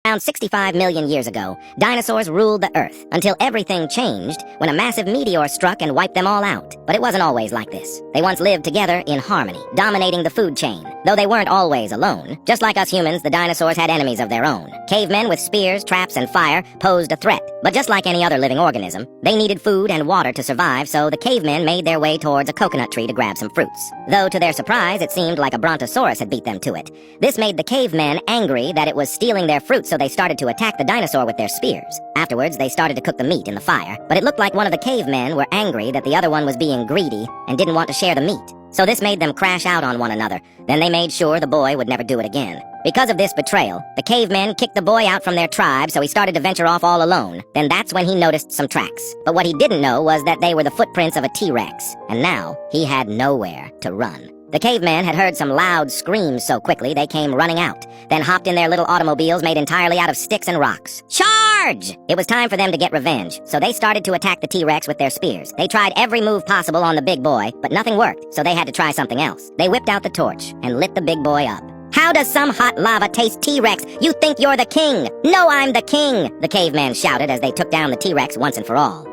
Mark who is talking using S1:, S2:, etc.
S1: Around 65 million years ago, dinosaurs ruled the Earth until everything changed when a massive meteor struck and wiped them all out. But it wasn't always like this. They once lived together in harmony, dominating the food chain, though they weren't always alone. Just like us humans, the dinosaurs had enemies of their own. Cavemen with spears, traps, and fire posed a threat. But just like any other living organism, they needed food and water to survive, so the cavemen made their way towards a coconut tree to grab some fruits. Though to their surprise, it seemed like a brontosaurus had beat them to it. This made the cavemen angry that it was stealing their fruits, so they started to attack the dinosaur with their spears. Afterwards, they started to cook the meat in the fire, but it looked like one of the cavemen were angry that the other one was being greedy and didn't want to share the meat. So this made them crash out on one another. Then they made sure the boy would never do it again. Because of this betrayal, the cavemen kicked the boy out from their tribe, so he started to venture off all alone. Then that's when he noticed some tracks. But what he didn't know was that they were the footprints of a T-Rex, and now he had nowhere to run. The caveman had heard some loud screams so quickly they came running out, then hopped in their little automobiles made entirely out of sticks and rocks. Charge! It was time for them to get revenge, so they started to attack the T-Rex with their spears. They tried every move possible on the big boy, but nothing worked, so they had to try something else. They whipped out the torch and lit the big boy up. How does some hot lava taste T-Rex? You think you're the king! No, I'm the king! The caveman shouted as they took down the T-Rex once and for all.